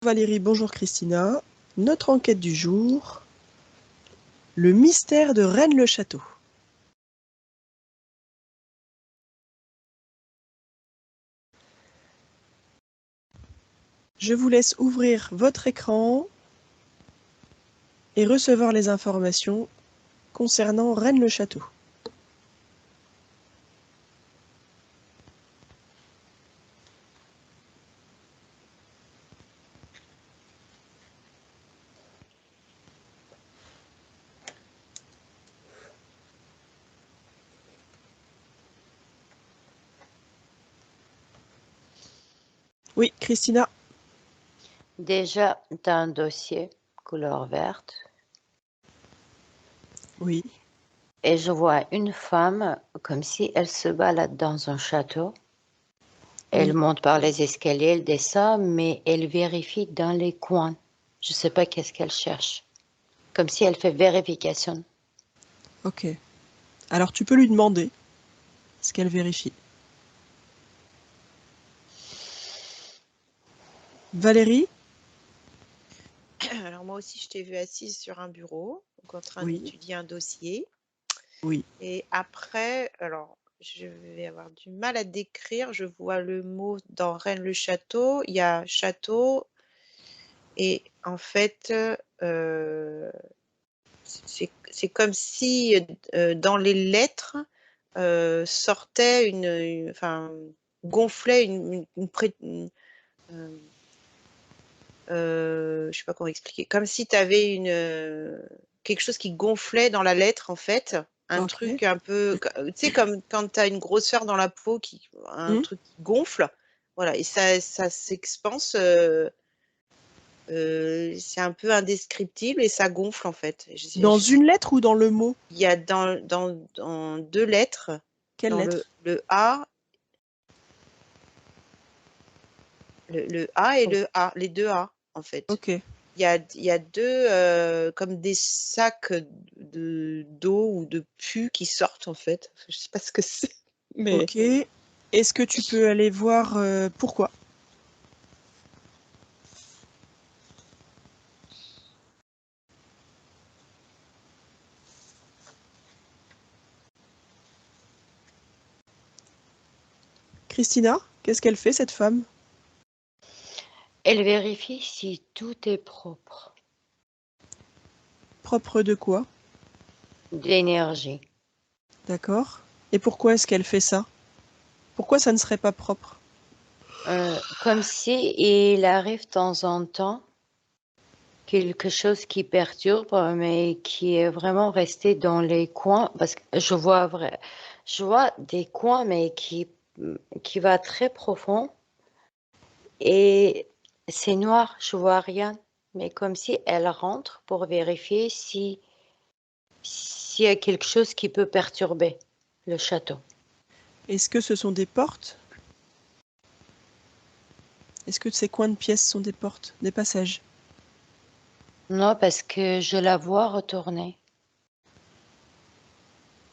Valérie, bonjour Christina. Notre enquête du jour, le mystère de Rennes-le-Château. Je vous laisse ouvrir votre écran et recevoir les informations concernant Rennes-le-Château. Oui, Christina. Déjà, tu as un dossier couleur verte Oui. et je vois une femme comme si elle se balade dans un château. Elle Oui. monte par les escaliers, elle descend, mais elle vérifie dans les coins. Je ne sais pas qu'est-ce qu'elle cherche. Comme si elle fait vérification. Ok. Alors tu peux lui demander ce qu'elle vérifie. Valérie? Alors moi aussi, je t'ai vue assise sur un bureau, donc en train Oui. d'étudier un dossier. Oui. Et après, alors, je vais avoir du mal à décrire. Je vois le mot dans Rennes-le-Château. Il y a château. Et en fait, c'est comme si dans les lettres sortait enfin, gonflait je sais pas comment expliquer. Comme si tu avais quelque chose qui gonflait dans la lettre, en fait. Un Ok. truc un peu, tu sais, comme quand tu as une grosseur dans la peau, un truc qui gonfle. Voilà, et ça s'expanse. C'est un peu indescriptible et ça gonfle, en fait. Dans une lettre ou dans le mot? Il y a dans deux lettres, Quelle dans lettre? le A, le A et le A, les deux A, en fait. Ok. Il y a deux, comme des sacs d'eau ou de pus qui sortent, en fait. Je sais pas ce que c'est, mais Ok. Est-ce que tu peux aller voir pourquoi? Christina, qu'est-ce qu'elle fait, cette femme? Elle vérifie si tout est propre. Propre de quoi? D'énergie. D'accord. Et pourquoi est-ce qu'elle fait ça? Pourquoi ça ne serait pas propre? Comme si il arrive de temps en temps quelque chose qui perturbe, mais qui est vraiment resté dans les coins, parce que je vois des coins, mais qui va très profond, et c'est noir, je vois rien, mais comme si elle rentre pour vérifier s'il y a quelque chose qui peut perturber le château. Est-ce que ce sont des portes? Est-ce que ces coins de pièces sont des portes, des passages? Non, parce que je la vois retourner.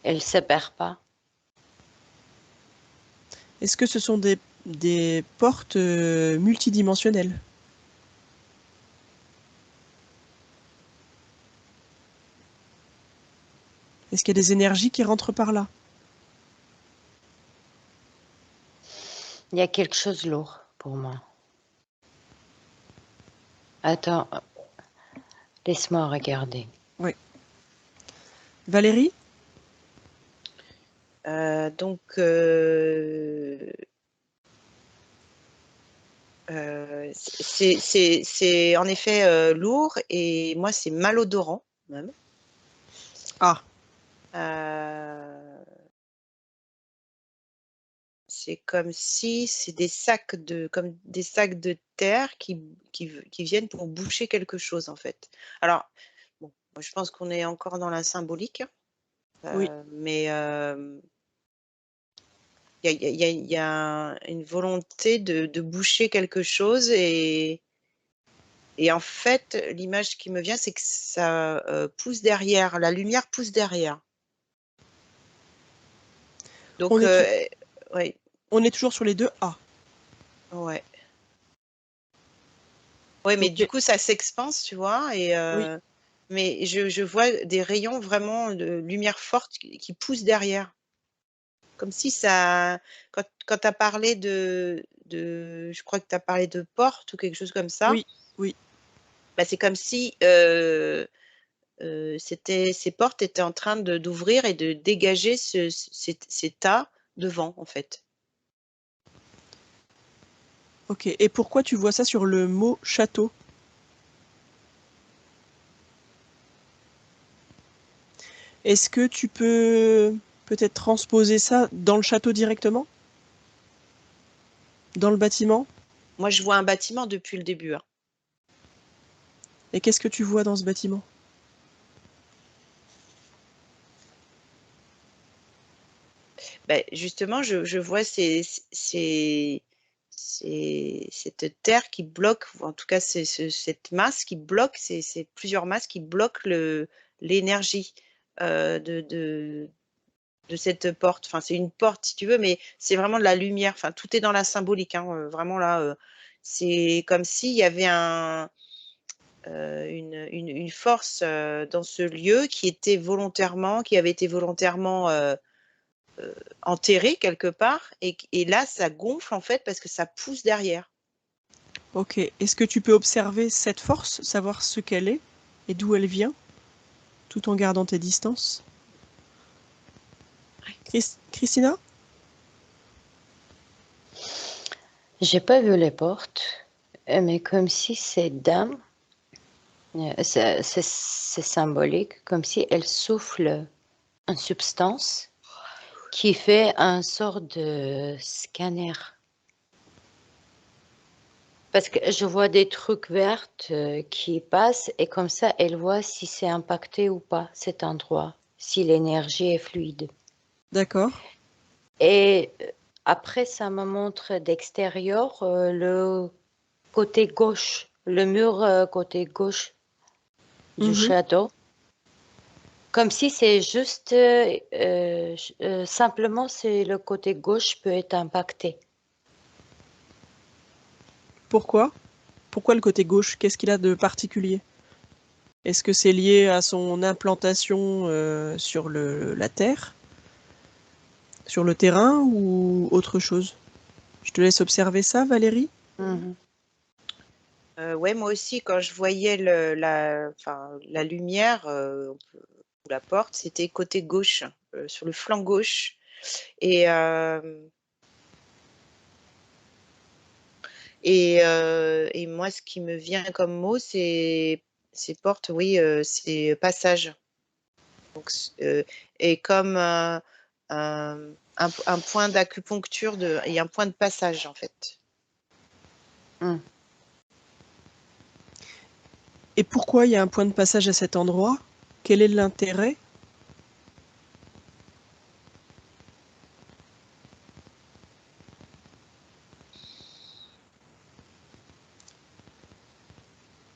Elle se perd pas. Est-ce que ce sont des portes multidimensionnelles? Est-ce qu'il y a des énergies qui rentrent par là? Il y a quelque chose de lourd pour moi. Attends, laisse-moi regarder. Oui. Valérie? donc c'est en effet lourd et moi, c'est malodorant, même. Ah. C'est comme si c'est comme des sacs de terre qui viennent pour boucher quelque chose, en fait. Alors, bon, moi, je pense qu'on est encore dans la symbolique, Oui. mais il y a une volonté de boucher quelque chose et en fait, l'image qui me vient, c'est que ça pousse derrière, la lumière pousse derrière. On Donc, est, oui, on est toujours sur les deux A. ouais. Ouais, mais du Ok, coup, ça s'expanse, tu vois, oui, mais je vois des rayons vraiment de lumière forte qui poussent derrière. Comme si ça, quand tu as parlé je crois que tu as parlé de porte ou quelque chose comme ça, oui, oui. bah, c'est comme si ces portes étaient en train d'ouvrir et de dégager ces tas de vent, en fait. Ok. Et pourquoi tu vois ça sur le mot château? Est-ce que tu peux peut-être transposer ça dans le château directement? Dans le bâtiment? Moi, je vois un bâtiment depuis le début, hein. Et qu'est-ce que tu vois dans ce bâtiment? Ben, justement, je vois cette terre qui bloque, ou en tout cas cette masse qui bloque, c'est plusieurs masses qui bloquent l'énergie de cette porte. Enfin, c'est une porte si tu veux, mais c'est vraiment de la lumière. Enfin, tout est dans la symbolique, hein, vraiment là. C'est comme s'il y avait une force dans ce lieu qui avait été volontairement enterré quelque part, et là, ça gonfle en fait parce que ça pousse derrière. Ok. Est-ce que tu peux observer cette force, savoir ce qu'elle est et d'où elle vient, tout en gardant tes distances? Christina? J'ai pas vu les portes, mais comme si ces dames, c'est symbolique, comme si elles soufflent une substance qui fait un sort de scanner. Parce que je vois des trucs verts qui passent et comme ça, elles voient si c'est impacté ou pas cet endroit, si l'énergie est fluide. D'accord. Et après, ça me montre d'extérieur le côté gauche, le mur côté gauche du Mhm. château. Comme si c'est juste, simplement, c'est le côté gauche peut être impacté. Pourquoi? Pourquoi le côté gauche? Qu'est-ce qu'il a de particulier? Est-ce que c'est lié à son implantation sur la terre, sur le terrain ou autre chose? Je te laisse observer ça, Valérie. Mhm. Ouais, moi aussi, quand je voyais enfin, la lumière ou la porte, c'était côté gauche, sur le flanc gauche. Et, euh, et moi, ce qui me vient comme mot, c'est porte, oui, c'est passage. Donc, et comme un point d'acupuncture et un point de passage, en fait. Mm. Et pourquoi il y a un point de passage à cet endroit? Quel est l'intérêt?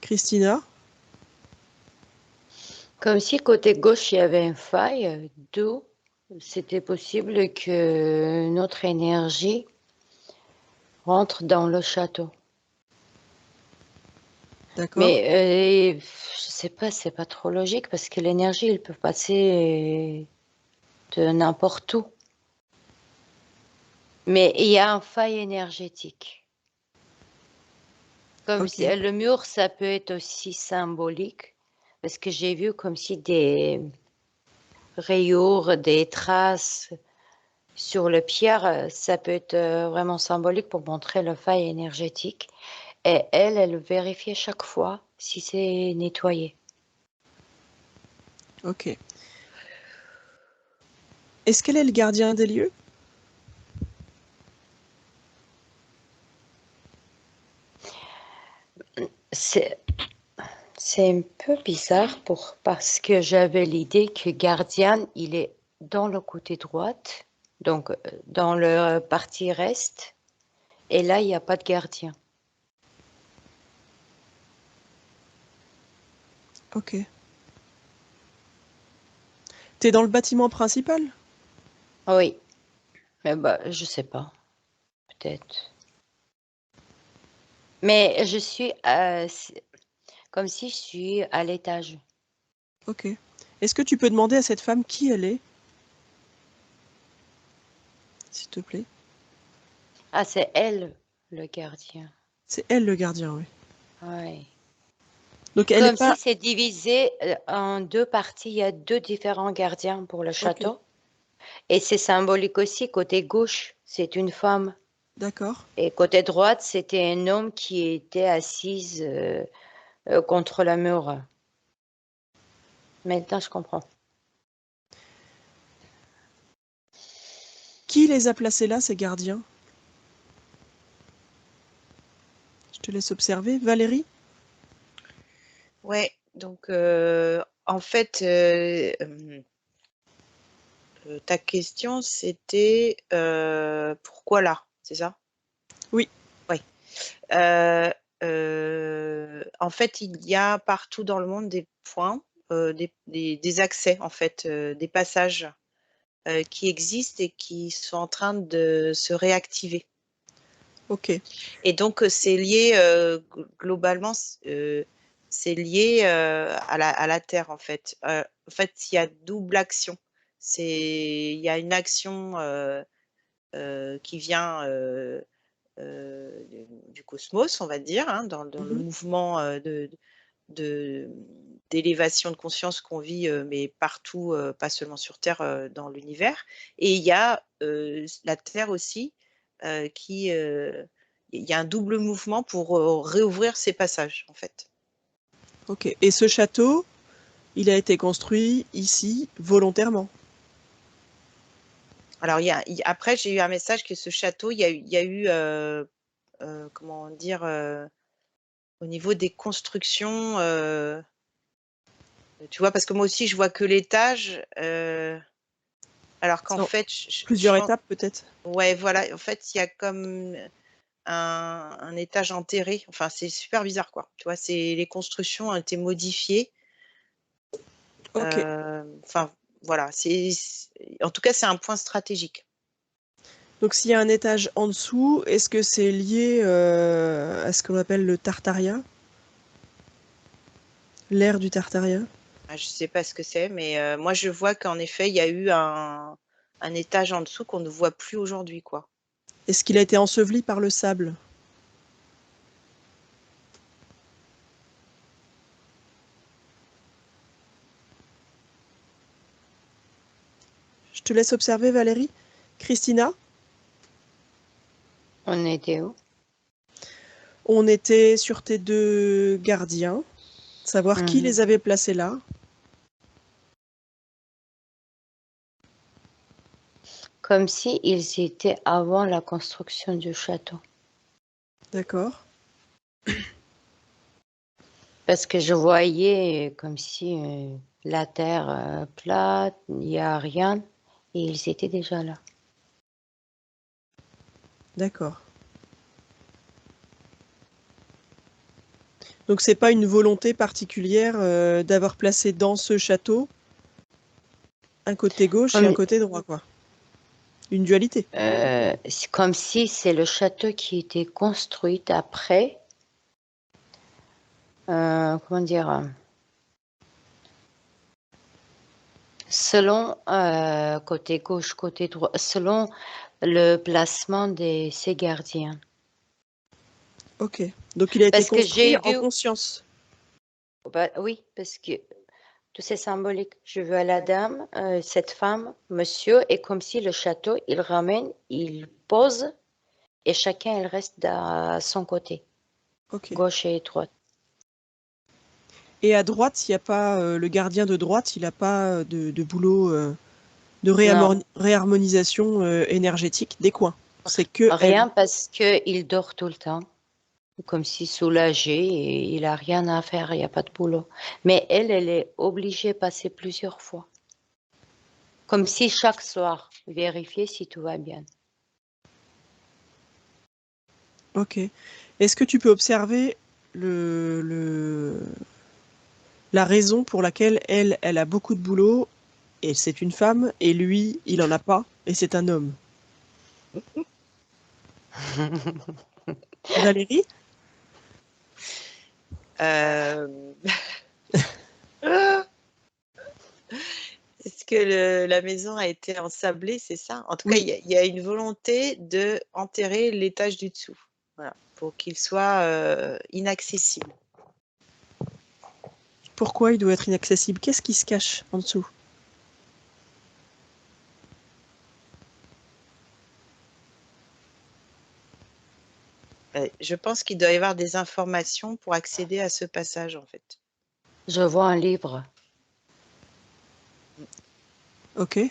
Christina? Comme si côté gauche, il y avait une faille, d'où c'était possible que notre énergie rentre dans le château. D'accord. Mais je sais pas, c'est pas trop logique parce que l'énergie, elle peut passer de n'importe où. Mais il y a une faille énergétique. Comme si Ok. le mur, ça peut être aussi symbolique parce que j'ai vu comme si des rayures, des traces sur le pierre, ça peut être vraiment symbolique pour montrer la faille énergétique. Et elle vérifiait chaque fois si c'est nettoyé. Ok. Est-ce qu'elle est le gardien des lieux? C'est, c'est un peu bizarre parce que j'avais l'idée que gardien, il est dans le côté droite, donc dans le partie reste, et là, il n'y a pas de gardien. Ok. T'es dans le bâtiment principal? Oui, mais bah, je sais pas, peut-être. Mais je suis comme si je suis à l'étage. Ok. Est-ce que tu peux demander à cette femme qui elle est, s'il te plaît? Ah, c'est elle, le gardien. C'est elle le gardien, oui. Ouais. Donc elle n'est Comme pas... si c'est divisé en deux parties. Il y a deux différents gardiens pour le Ok, château. Et c'est symbolique aussi. Côté gauche, c'est une femme. d'accord. Et côté droite, c'était un homme qui était assis contre la mur. Maintenant, je comprends. Qui les a placés là, ces gardiens? Je te laisse observer. Valérie? Ouais, donc en fait, ta question c'était pourquoi là, c'est ça? Oui. Oui. En fait, il y a partout dans le monde des points, des accès en fait, des passages qui existent et qui sont en train de se réactiver. Ok. Et donc, c'est lié globalement, c'est lié à la Terre en fait. En fait, il y a double action. Il y a une action qui vient du cosmos, on va dire, hein, dans le Mhm. mouvement de- d'élévation de conscience qu'on vit, mais partout, pas seulement sur Terre, dans l'univers. Et il y a la Terre aussi, il y a un double mouvement pour réouvrir ces passages, en fait. Ok. Et ce château, il a été construit ici volontairement. Alors, après, j'ai eu un message que ce château, il y a eu comment dire, au niveau des constructions, tu vois, parce que moi aussi, je vois que l'étage, alors qu'en C'est en fait, je plusieurs pense, étapes peut-être. ouais, voilà, en fait, il y a comme un étage enterré. Enfin, c'est super bizarre, quoi. Tu vois, les constructions ont été modifiées. Ok. Enfin, voilà. En tout cas, c'est un point stratégique. Donc s'il y a un étage en dessous, est-ce que c'est lié à ce qu'on appelle le Tartaria? L'ère du Tartaria? Ah, je sais pas ce que c'est, mais moi, je vois qu'en effet, il y a eu un étage en dessous qu'on ne voit plus aujourd'hui, quoi. Est-ce qu'il a été enseveli par le sable? Je te laisse observer, Valérie. Christina, On était où? on était sur tes deux gardiens, savoir qui Mhm. les avait placés là. Comme si ils étaient avant la construction du château. D'accord. Parce que je voyais comme si la terre plate, il n'y a rien, et ils étaient déjà là. D'accord. Donc c'est pas une volonté particulière d'avoir placé dans ce château un côté gauche et un Comme, côté droit, quoi. Une dualité. c'est comme si c'est le château qui était construit après, comment dire, selon côté gauche, côté droit, selon le placement de ces gardiens. Ok. Donc il a été Parce que construit j'ai en vu, conscience. bah, oui, parce que tout c'est symbolique. Je veux à la dame, cette femme, monsieur, et comme si le château, il ramène, il pose, et chacun, il reste à son côté, Ok. gauche et droite. Et à droite, il n'y a pas le gardien de droite, il n'a pas de boulot de Non, réharmonisation énergétique des coins. C'est que elle. rien parce qu'il dort tout le temps, comme si soulagé, et il a rien à faire, il n'y a pas de boulot. Mais elle est obligée de passer plusieurs fois, comme si chaque soir, vérifier si tout va bien. Ok. Est-ce que tu peux observer la raison pour laquelle elle a beaucoup de boulot et c'est une femme et lui, il en a pas et c'est un homme? Valérie? Euh, Est-ce que la maison a été ensablée, c'est ça? En tout cas, Oui. il y a une volonté de enterrer l'étage du dessous, voilà, pour qu'il soit inaccessible. Pourquoi il doit être inaccessible? Qu'est-ce qui se cache en dessous? Je pense qu'il doit y avoir des informations pour accéder à ce passage, en fait. Je vois un livre. Ok. Il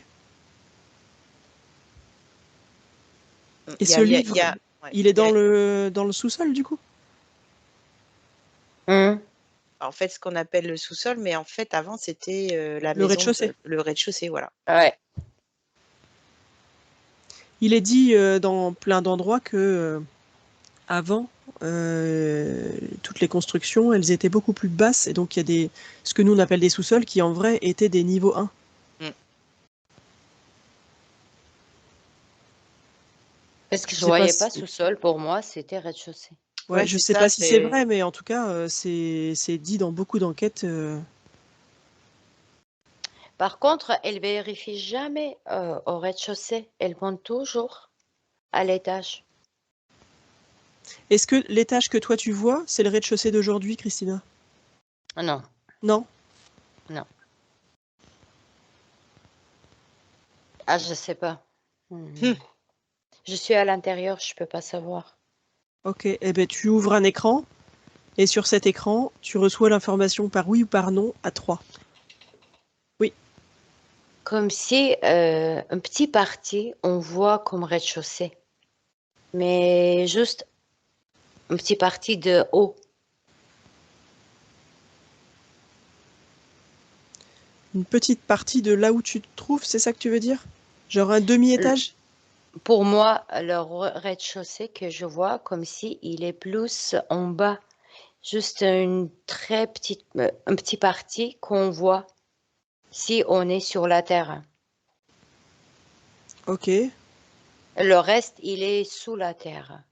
Et y ce a, il y a- livre, ouais, il est il y a- dans le sous-sol du coup? Hum, en fait, ce qu'on appelle le sous-sol, mais en fait, avant, c'était la Le maison, rez-de-chaussée. le rez-de-chaussée, voilà. Ouais. Il est dit dans plein d'endroits que avant, toutes les constructions, elles étaient beaucoup plus basses, et donc il y a ce que nous on appelle des sous-sols qui en vrai étaient des niveaux 1. Parce que Je je sais pas voyais pas si, sous-sol. Pour moi, c'était rez-de-chaussée. ouais, Ouais, je c'est sais ça, pas si c'est c'est. vrai, mais en tout cas, c'est dit dans beaucoup d'enquêtes. Par contre, elle vérifie jamais au rez-de-chaussée. Elle monte toujours à l'étage. Est-ce que l'étage que toi tu vois, c'est le rez-de-chaussée d'aujourd'hui, Christina? Non, Non? non. Ah, je sais pas. Hmm. Je suis à l'intérieur, je peux pas savoir. Ok, eh ben tu ouvres un écran, et sur cet écran, tu reçois l'information par oui ou par non à 3. Oui, Comme si un petit parti, on voit comme rez-de-chaussée. Mais juste un petit parti de haut. une petite partie de là où tu te trouves, c'est ça que tu veux dire? Genre un demi-étage? Pour moi, le rez-de-chaussée que je vois, comme si il est plus en bas. Juste une très petite, un petit parti qu'on voit si on est sur la terre. Ok. Le reste, il est sous la terre.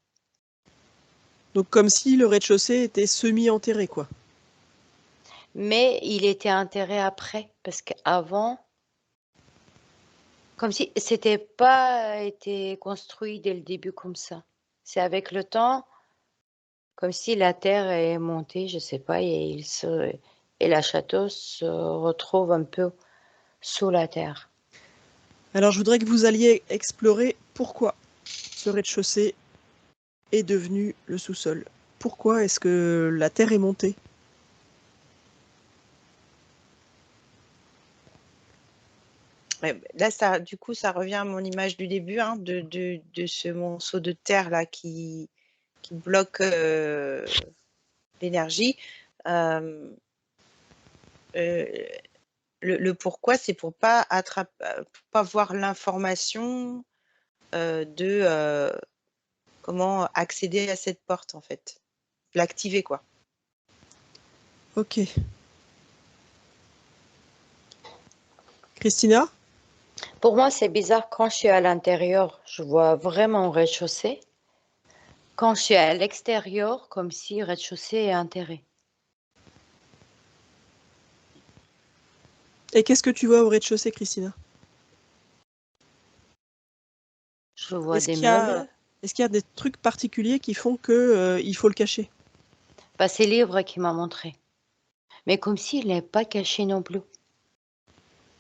Donc comme si le rez-de-chaussée était semi-enterré, quoi. Mais il était enterré après, parce qu'avant, comme si c'était pas été construit dès le début comme ça. C'est avec le temps, comme si la terre est montée, je sais pas, et la château se retrouve un peu sous la terre. Alors je voudrais que vous alliez explorer pourquoi ce rez-de-chaussée est devenu le sous-sol. Pourquoi est-ce que la terre est montée? Ouais, là, ça, du coup, ça revient à mon image du début, hein, de ce monceau de terre là qui bloque l'énergie. Euh, euh, le pourquoi, c'est pour pas pour pas voir l'information de comment accéder à cette porte, en fait. L'activer, quoi. Ok. Christina? Pour moi, c'est bizarre quand je suis à l'intérieur, je vois vraiment rez-de-chaussée. Quand je suis à l'extérieur, comme si rez-de-chaussée est enterré. Et qu'est-ce que tu vois au rez-de-chaussée, Christina? Je vois Est-ce des qu'il y a, meubles. est-ce qu'il y a des trucs particuliers qui font que il faut le cacher? Bah, c'est le livre qui m'a montré. Mais comme s'il n'est pas caché non plus.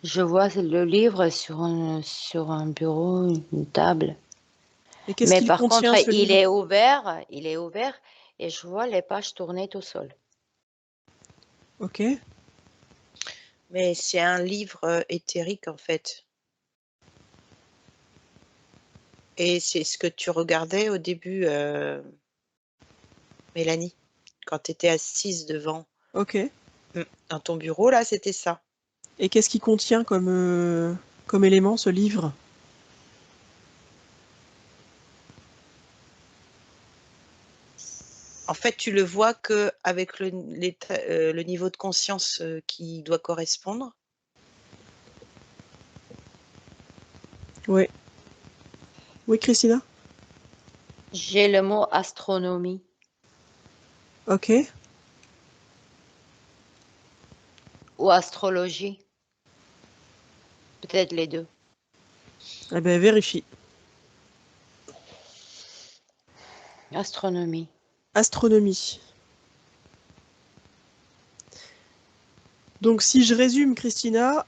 Je vois le livre sur un bureau, une table. Et qu'est-ce Mais qu'il par contient, contre, ce livre? il est ouvert et je vois les pages tourner tout seul. Ok. Mais c'est un livre éthérique, en fait. Et c'est ce que tu regardais au début, Mélanie, quand tu étais assise devant. Ok. Dans ton bureau, là, c'était ça. Et qu'est-ce qu'il contient comme élément, ce livre? En fait, tu le vois que avec le niveau de conscience qui doit correspondre. Oui. Oui, Christina? J'ai le mot astronomie. Ok. ou astrologie. Peut-être les deux. Eh ben, vérifie. Astronomie. Astronomie. Donc, si je résume, Christina,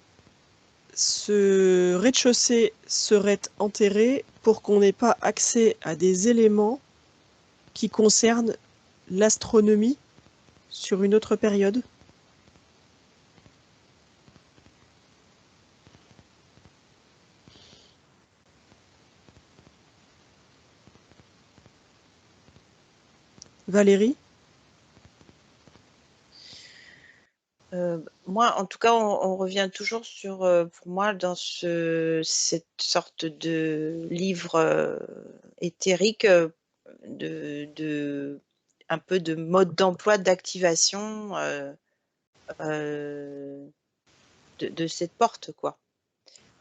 ce rez-de-chaussée serait enterré pour qu'on n'ait pas accès à des éléments qui concernent l'astronomie sur une autre période. Valérie? Moi, en tout cas, on revient toujours sur, pour moi, dans cette sorte de livre éthérique, un peu de mode d'emploi, d'activation de cette porte, quoi.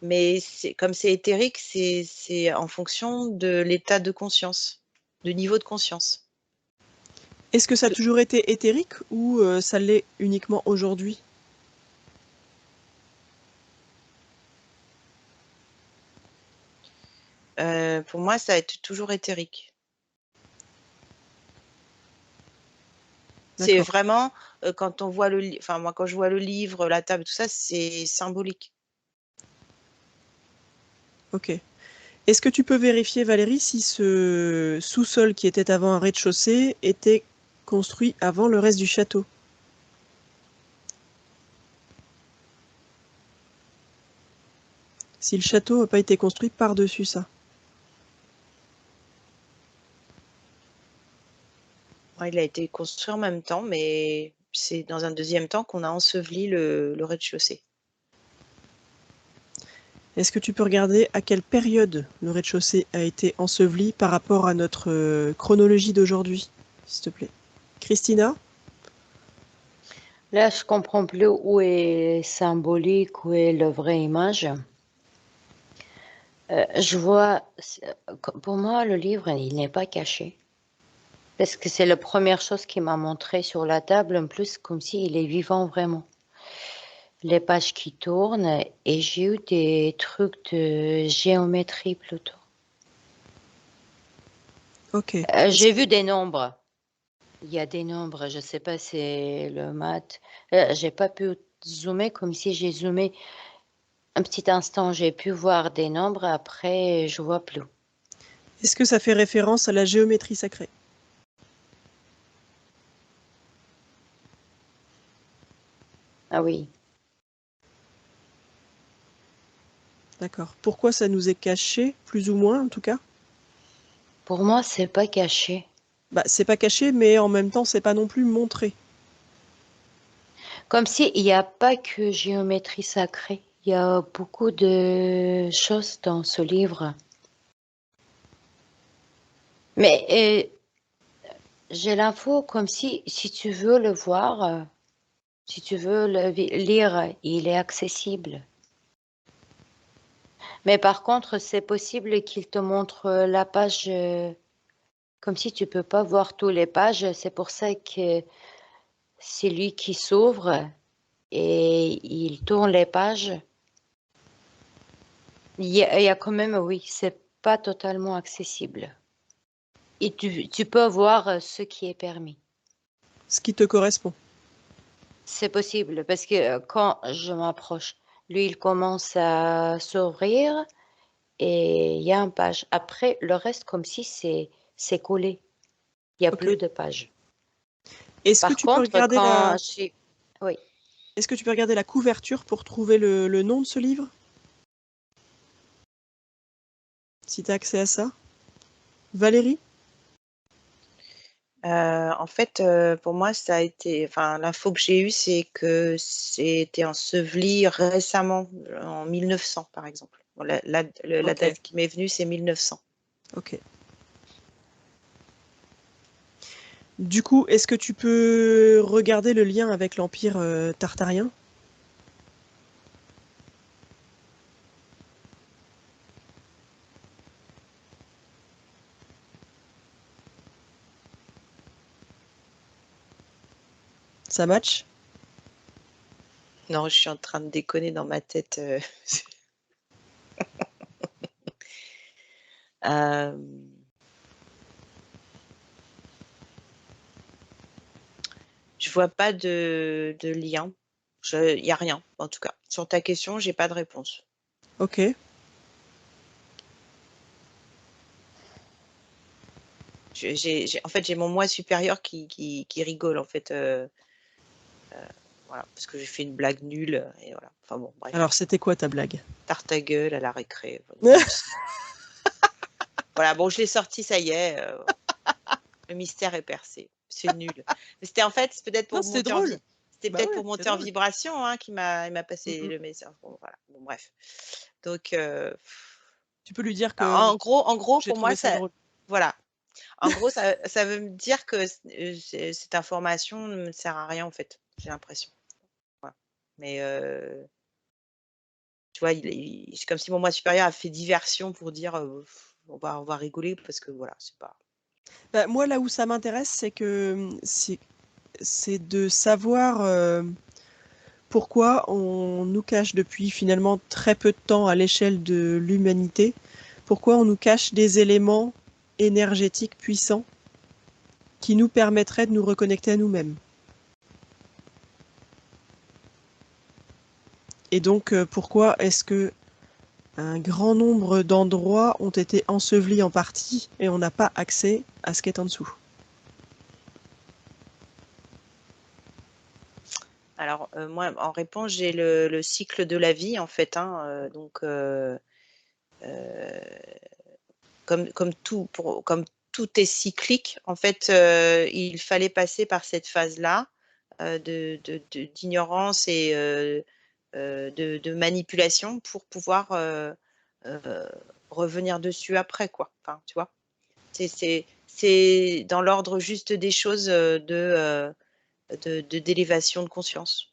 Mais comme c'est éthérique, c'est en fonction de l'état de conscience, du niveau de conscience. Est-ce que ça a toujours été éthérique ou ça l'est uniquement aujourd'hui? Pour moi, ça a été toujours éthérique. C'est vraiment, quand on voit enfin moi quand je vois le livre, la table, tout ça, c'est symbolique. Ok. Est-ce que tu peux vérifier, Valérie, si ce sous-sol qui était avant un rez-de-chaussée était construit avant le reste du château? Si le château n'a pas été construit par-dessus ça? Ouais, il a été construit en même temps, mais c'est dans un deuxième temps qu'on a enseveli le rez-de-chaussée. Est-ce que tu peux regarder à quelle période le rez-de-chaussée a été enseveli par rapport à notre chronologie d'aujourd'hui, s'il te plaît? Christina? Là, je comprends plus où est symbolique, où est la vraie image. Je vois, pour moi, le livre, il n'est pas caché. Parce que c'est la première chose qu'il m'a montré sur la table, en plus, comme s'il est vivant vraiment. Les pages qui tournent, et j'ai eu des trucs de géométrie plutôt. Ok. J'ai vu des nombres. Il y a des nombres, je sais pas, c'est le maths. J'ai pas pu zoomer comme si j'ai zoomé un petit instant. J'ai pu voir des nombres, après je vois plus. Est-ce que ça fait référence à la géométrie sacrée? Ah oui. D'accord. Pourquoi ça nous est caché, plus ou moins en tout cas? Pour moi, c'est pas caché. Bah, c'est pas caché, mais en même temps, c'est pas non plus montré. Comme si il n'y a pas que géométrie sacrée. Il y a beaucoup de choses dans ce livre. Mais j'ai l'info comme si tu veux le voir, si tu veux le lire, il est accessible. Mais par contre, c'est possible qu'il te montre la page comme si tu peux pas voir toutes les pages. C'est pour ça que c'est lui qui s'ouvre et il tourne les pages. Il y a quand même, oui, c'est pas totalement accessible. Et tu peux voir ce qui est permis. Ce qui te correspond. C'est possible parce que quand je m'approche, lui, il commence à s'ouvrir et il y a une page. Après, le reste, comme si c'est collé. Il n'y a Ok. plus de pages. Est-ce que Par tu peux contre, regarder quand la... je suis... Oui. Est-ce que tu peux regarder la couverture pour trouver le nom de ce livre? Si tu as accès à ça. Valérie? En fait, pour moi, ça a été, enfin, l'info que j'ai eue, c'est que c'était enseveli récemment, en 1900, par exemple. Bon, la Ok. date qui m'est venue, c'est 1900. Ok. Du coup, est-ce que tu peux regarder le lien avec l'Empire tartarien? Ça match? Non, je suis en train de déconner dans ma tête. Euh, je vois pas de lien. Il n'y a rien, en tout cas. Sur ta question, j'ai pas de réponse. Ok. En fait, j'ai mon moi supérieur qui rigole, en fait. Voilà, parce que j'ai fait une blague nulle. Et voilà. Enfin bon, bref. Alors, c'était quoi ta blague? Tarte à gueule à la récré. Voilà, voilà, bon, je l'ai sorti, ça y est. Le mystère est percé. C'est nul. Mais c'était en fait, c'est peut-être Non, pour c'était monter en drôle. C'était Bah peut-être ouais, pour c'est monter en drôle. vibration, hein, il m'a passé Mm, mm. le message. Bon, voilà. Bon, bref. Donc, Tu peux lui dire bah, que en gros, j'ai pour moi, trouvé ça ça, drôle. voilà. En gros, ça veut me dire que cette information ne me sert à rien, en fait. J'ai l'impression. Voilà. Mais tu vois, c'est comme si mon moi supérieur a fait diversion pour dire on va rigoler parce que voilà, c'est pas. Bah, moi, là où ça m'intéresse, c'est que c'est de savoir pourquoi on nous cache depuis finalement très peu de temps à l'échelle de l'humanité, pourquoi on nous cache des éléments énergétiques puissants qui nous permettraient de nous reconnecter à nous-mêmes. Et donc, pourquoi est-ce que un grand nombre d'endroits ont été ensevelis en partie et on n'a pas accès à ce qui est en dessous? Alors, moi, en réponse, j'ai le cycle de la vie, en fait, hein, donc, comme tout est cyclique, en fait, il fallait passer par cette phase-là d'ignorance et de manipulation pour pouvoir euh, revenir dessus après, quoi. Enfin, tu vois, c'est dans l'ordre juste des choses d'élévation de conscience.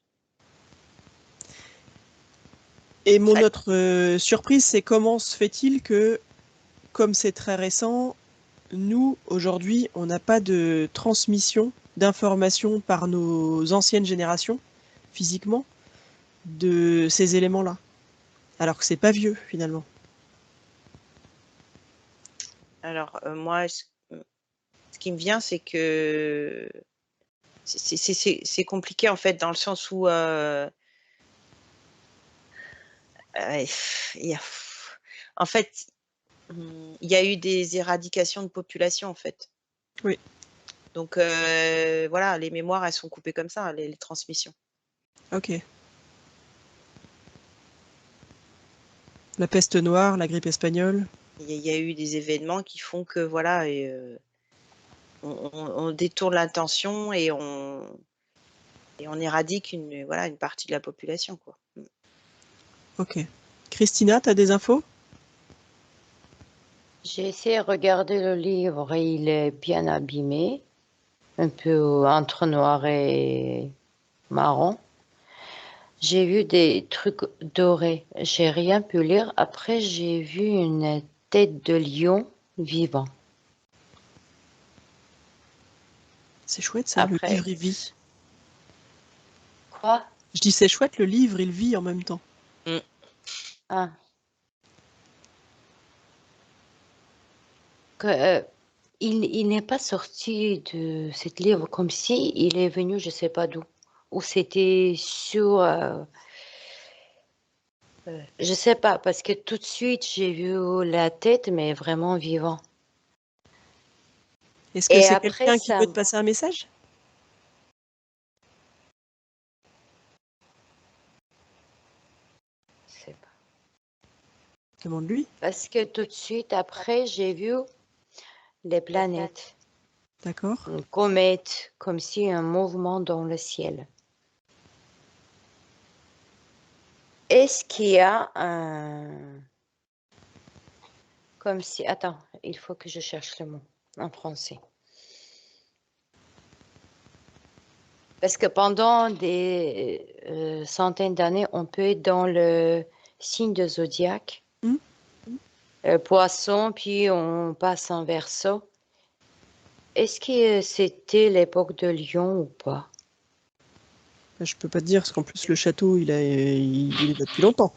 Et mon Ça- autre surprise, c'est comment se fait-il que, comme c'est très récent, nous, aujourd'hui, on n'a pas de transmission d'informations par nos anciennes générations, physiquement, de ces éléments-là. Alors que c'est pas vieux, finalement. Alors, moi, ce qui me vient, c'est que c'est compliqué, en fait, dans le sens où il y a- en fait, il y a eu des éradications de population, en fait. Oui, Donc, voilà, les mémoires, elles sont coupées comme ça, les transmissions. ok. La peste noire, la grippe espagnole. Il y a eu des événements qui font que, voilà, et, on détourne l'attention et on éradique voilà, une partie de la population, quoi. Ok. Christina, t'as des infos? J'ai essayé de regarder le livre et il est bien abîmé, un peu entre noir et marron. J'ai vu des trucs dorés. J'ai rien pu lire. Après, j'ai vu une tête de lion vivant. C'est chouette ça, le Après, livre il vit. quoi? Je dis c'est chouette, le livre il vit en même temps. Mm. Ah, que, il n'est pas sorti de ce livre comme si il est venu, je sais pas d'où. Ou c'était sur, je sais pas, parce que tout de suite j'ai vu la tête, mais vraiment vivant. Est-ce que Et c'est après quelqu'un qui ça, veut te passer un message? je sais pas. Demande-lui. Parce que tout de suite après j'ai vu les planètes, D'accord. une comète, comme si un mouvement dans le ciel. Est-ce qu'il y a un, comme si, attends, il faut que je cherche le mot en français. Parce que pendant des centaines d'années, on peut être dans le signe de zodiaque, Hmm. poisson, puis on passe en verso. Est-ce que c'était l'époque de Lion ou pas? Je peux pas te dire, parce qu'en plus, le château, il est là depuis longtemps.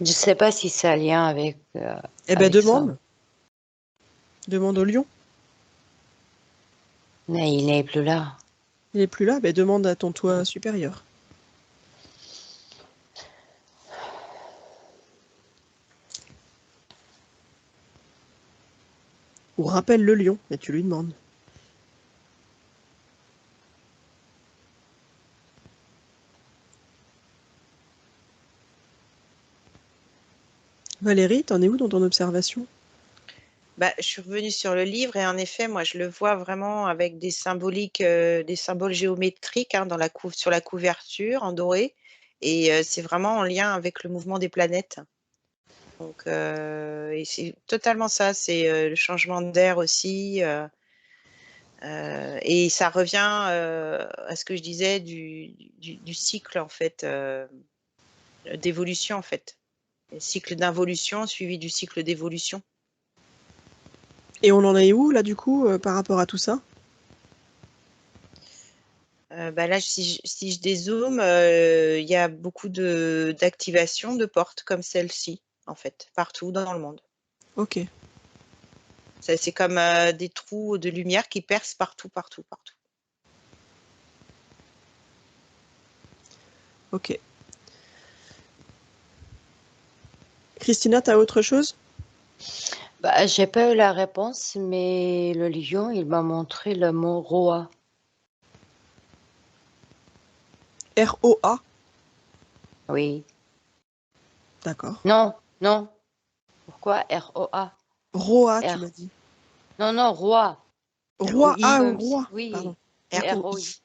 Je sais pas si ça a lien avec, Eh ben, avec ça. demande. Demande au lion. Mais il n'est plus là. Il est plus là, ben demande à ton toit supérieur. Ou rappelle le lion, et tu lui demandes. Valérie, t'en es où dans ton observation? Bah, je suis revenue sur le livre et en effet, moi, je le vois vraiment avec des symboliques, des symboles géométriques hein, sur la couverture en doré. Et c'est vraiment en lien avec le mouvement des planètes. Donc, et c'est totalement ça. C'est le changement d'air aussi. Et ça revient à ce que je disais du cycle, en fait, d'évolution, en fait. Le cycle d'involution suivi du cycle d'évolution. Et on en est où, là, du coup, par rapport à tout ça? Bah là, si je dézoome, il y a beaucoup d'activation de portes comme celle-ci, en fait, partout dans le monde. Ok, C'est comme des trous de lumière qui percent partout, partout, partout. ok. Christina, t'as autre chose? Bah, j'ai pas eu la réponse, mais le lion, il m'a montré le mot roi. R-O-A? Oui. D'accord. Non, non. Pourquoi R-O-A? Roa, tu R. m'as dit. Non, non, roi. Roi, ROI. ah, Comme si... roi, pardon. Oui. ROI. R-O-I.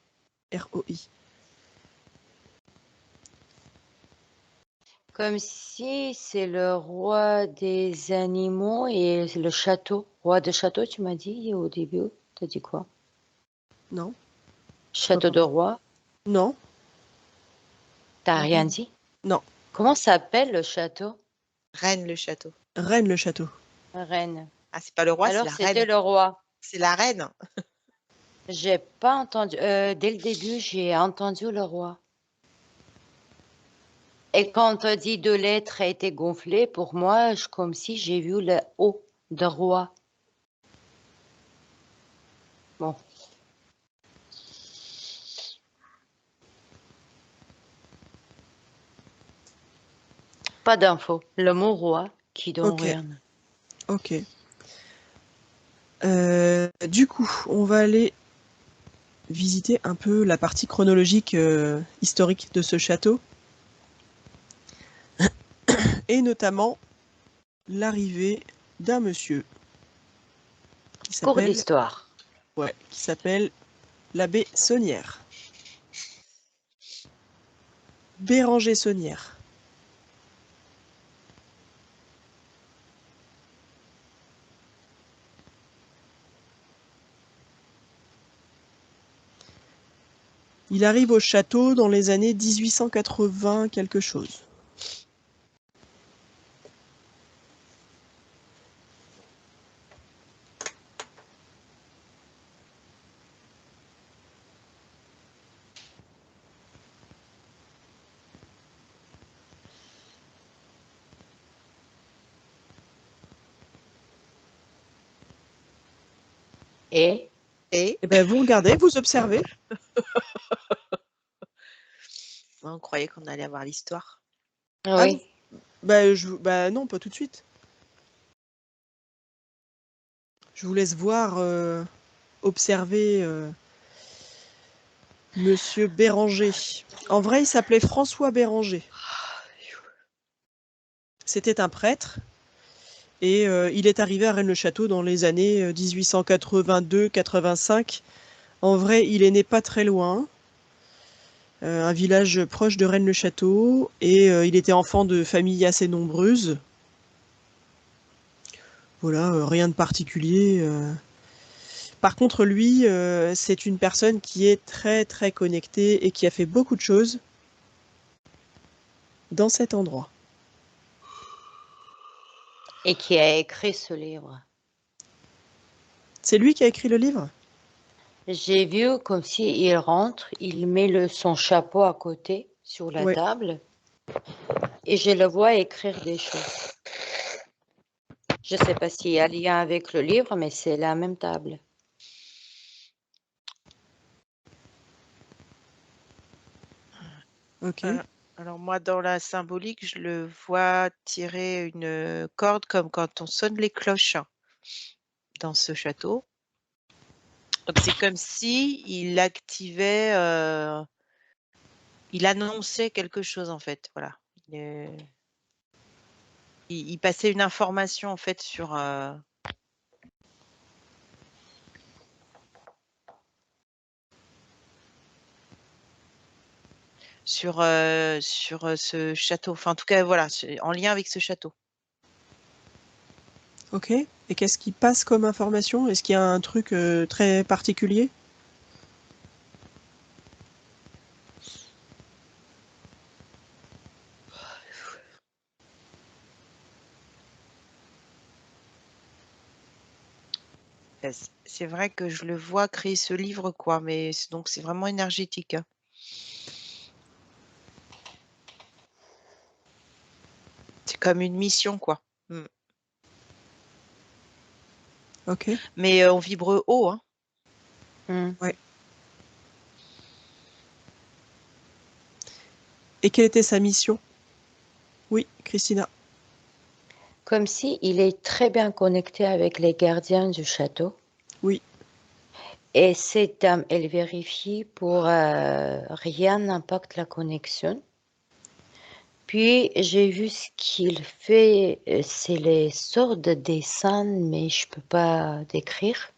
R-O-I. Comme si c'est le roi des animaux et le château. Roi de château, tu m'as dit au début. T'as dit quoi? Non, je vois Château pas. de roi. Non, T'as non, rien dit? non. Comment s'appelle le château? Reine le château. Reine le château. Reine. Ah, c'est pas le roi, c'est Alors la c'était reine. le roi. C'est la reine. J'ai pas entendu. Dès le début, j'ai entendu le roi. Et quand on dit deux lettres a été gonflé, pour moi, comme si j'ai vu le O de roi. Bon, pas d'infos. Le mot roi qui donne Ok, rien. ok. Du coup, on va aller visiter un peu la partie chronologique historique de ce château, et notamment l'arrivée d'un monsieur Cours d'histoire. qui s'appelle l'abbé Saunière. Béranger Saunière. Il arrive au château dans les années 1880 quelque chose. Et Et Eh ben, vous regardez, vous observez. on croyait qu'on allait avoir l'histoire. Ah, oui. bah non, pas tout de suite. Je vous laisse voir, observer Monsieur Béranger. En vrai, il s'appelait François Béranger. C'était un prêtre et il est arrivé à Rennes-le-Château dans les années 1882-85. En vrai, il est né pas très loin, un village proche de Rennes-le-Château, et il était enfant de familles assez nombreuses. Voilà, rien de particulier. Par contre, lui, c'est une personne qui est très très connectée et qui a fait beaucoup de choses dans cet endroit. Et qui a écrit ce livre. C'est lui qui a écrit le livre? J'ai vu comme s'il rentre, il met son chapeau à côté sur la Ouais. table et je le vois écrire des choses. Je ne sais pas s'il y a lien avec le livre, mais c'est la même table. Ok. Alors moi, dans la symbolique, je le vois tirer une corde comme quand on sonne les cloches dans ce château. Donc c'est comme si il activait, il annonçait quelque chose en fait, voilà. Il passait une information en fait sur ce château. Enfin, en tout cas, voilà, c'est en lien avec ce château. Ok. Et qu'est-ce qui passe comme information? Est-ce qu'il y a un truc très particulier? C'est vrai que je le vois créer ce livre, quoi, mais donc c'est vraiment énergétique, hein. C'est comme une mission, quoi. Mm. Ok. Mais on vibre haut, hein. Hmm. Et quelle était sa mission? Oui, Christina. Comme s'il est très bien connecté avec les gardiens du château. Oui. Et cette dame, elle vérifie pour rien n'impacte la connexion. Puis j'ai vu ce qu'il fait, c'est les sortes de dessins, mais je peux pas décrire.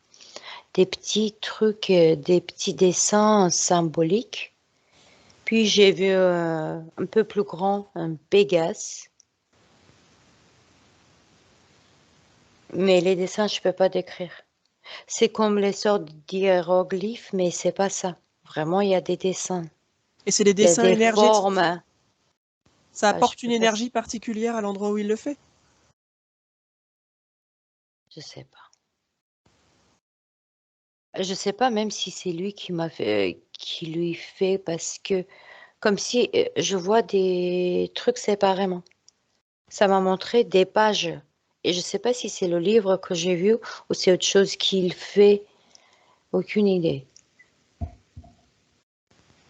Des petits trucs, des petits dessins symboliques. Puis j'ai vu un peu plus grand, un Pégase. Mais les dessins, je peux pas décrire. C'est comme les sortes d'hiéroglyphes, mais c'est pas ça. Vraiment, il y a des dessins. Et c'est des Il y a dessins des énergétiques? formes. Ça Ah, je apporte une peux pas, énergie particulière à l'endroit où il le fait? je sais pas. Je sais pas même si c'est lui qui m'a fait, qui lui fait parce que comme si je vois des trucs séparément. Ça m'a montré des pages et je sais pas si c'est le livre que j'ai vu ou c'est autre chose qu'il fait. Aucune idée.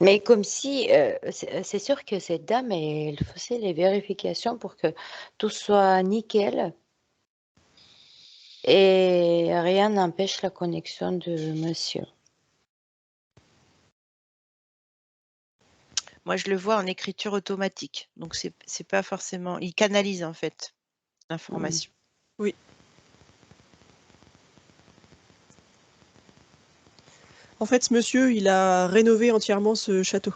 Mais comme si c'est sûr que cette dame elle faisait les vérifications pour que tout soit nickel et rien n'empêche la connexion de monsieur. Moi, je le vois en écriture automatique. Donc, c'est pas forcément. Il canalise, en fait, l'information. Oui. En fait, ce monsieur, il a rénové entièrement ce château.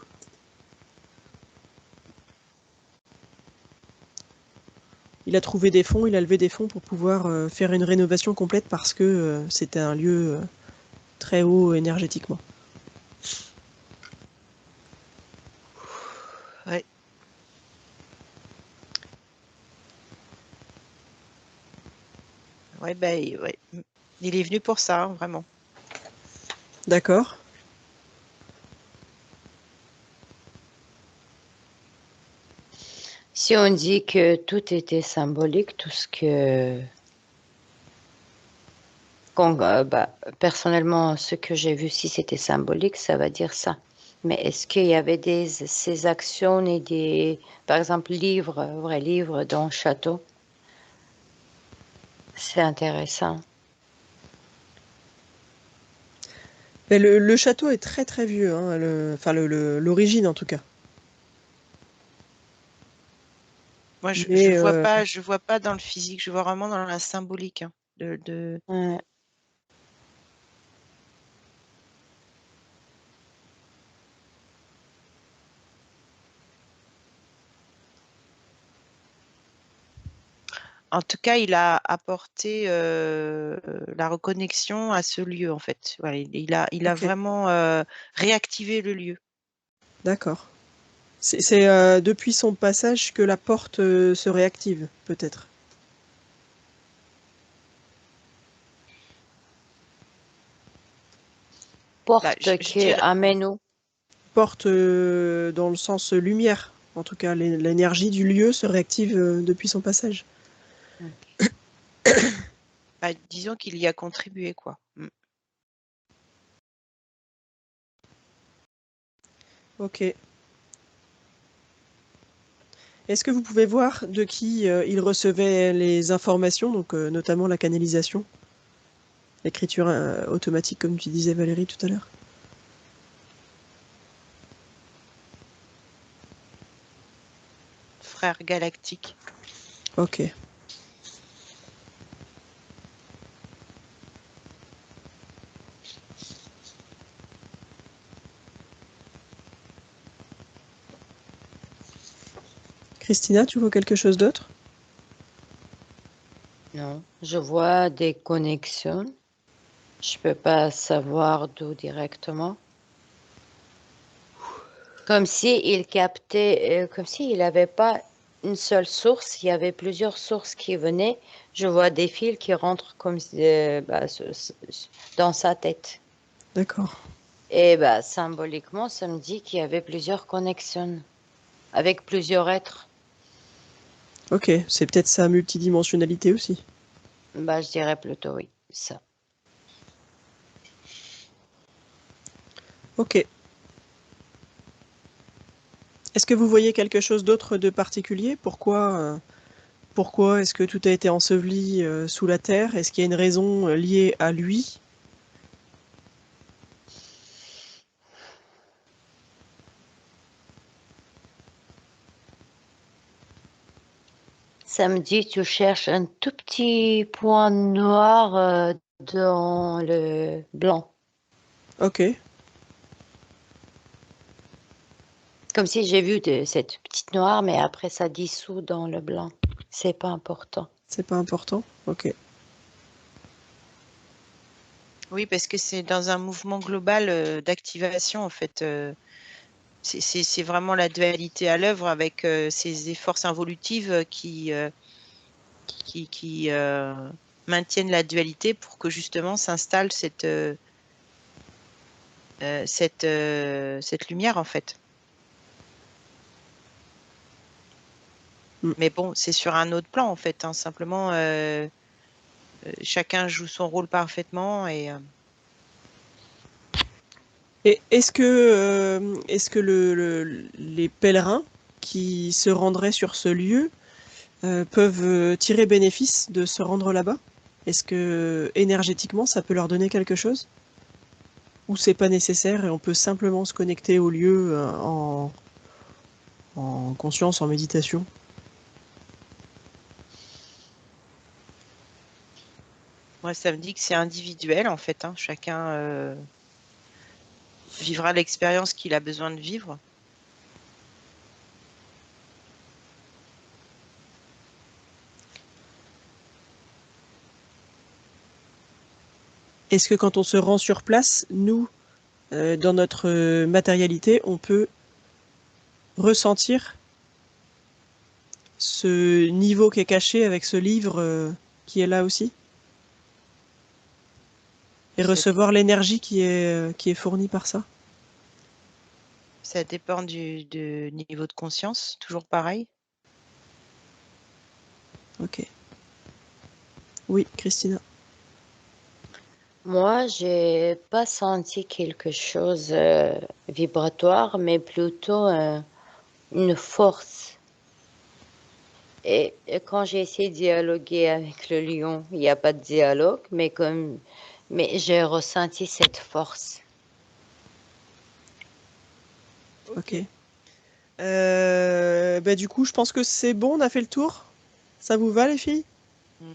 Il a trouvé des fonds, il a levé des fonds pour pouvoir faire une rénovation complète parce que c'était un lieu très haut énergétiquement. Ouais. Ouais, ouais. Il est venu pour ça, hein, vraiment. D'accord. Si on dit que tout était symbolique, tout ce que personnellement, ce que j'ai vu, si c'était symbolique, ça va dire ça. Mais est-ce qu'il y avait ces actions et par exemple, livres, vrais livres dans le château? C'est intéressant. Mais le château est très très vieux, hein, enfin l'origine en tout cas. Moi, Mais je vois pas dans le physique, je vois vraiment dans la symbolique, hein, Ouais. En tout cas, il a apporté la reconnexion à ce lieu, en fait. Voilà, il a ok, vraiment réactivé le lieu. d'accord. C'est depuis son passage que la porte se réactive, peut-être. Porte je qui dirais, amène où? Porte dans le sens lumière. En tout cas, l'énergie du lieu se réactive depuis son passage. disons qu'il y a contribué, quoi. Ok. Est-ce que vous pouvez voir de qui il recevait les informations, donc notamment la canalisation, l'écriture automatique, comme tu disais Valérie tout à l'heure? Frère galactique. Ok. Christina, tu vois quelque chose d'autre? Non, je vois des connexions. Je peux pas savoir d'où directement. Comme si il captait, comme s'il n'avait pas une seule source, il y avait plusieurs sources qui venaient. Je vois des fils qui rentrent comme dans sa tête. D'accord. Et symboliquement, ça me dit qu'il y avait plusieurs connexions avec plusieurs êtres. Ok, c'est peut-être sa multidimensionnalité aussi. Je dirais plutôt oui, ça. Ok. Est-ce que vous voyez quelque chose d'autre de particulier? Pourquoi est-ce que tout a été enseveli sous la terre? Est-ce qu'il y a une raison liée à lui? Ça me dit tu cherches un tout petit point noir dans le blanc. Ok, Comme si j'ai vu cette petite noire, mais après ça dissout dans le blanc. C'est pas important. c'est pas important. Ok. Oui, parce que c'est dans un mouvement global d'activation, en fait. C'est vraiment la dualité à l'œuvre avec ces forces involutives qui maintiennent la dualité pour que justement s'installe cette lumière, en fait. Mais bon, c'est sur un autre plan, en fait. Simplement, chacun joue son rôle parfaitement. Et est-ce que les pèlerins qui se rendraient sur ce lieu peuvent tirer bénéfice de se rendre là-bas? Est-ce que énergétiquement ça peut leur donner quelque chose? Ou c'est pas nécessaire et on peut simplement se connecter au lieu en conscience, en méditation? moi, ça me dit que c'est individuel, en fait. Chacun vivra l'expérience qu'il a besoin de vivre. Est-ce que quand on se rend sur place, nous, dans notre matérialité, on peut ressentir ce niveau qui est caché avec ce livre qui est là aussi? Et Ça, recevoir l'énergie qui est fournie par ça? ça dépend du niveau de conscience, toujours pareil. Ok. Oui, Christina. Moi, j'ai pas senti quelque chose vibratoire, mais plutôt une force. Et quand j'ai essayé de dialoguer avec le lion, il n'y a pas de dialogue, mais j'ai ressenti cette force. Ok. Du coup, je pense que c'est bon, on a fait le tour. Ça vous va, les filles? Mm.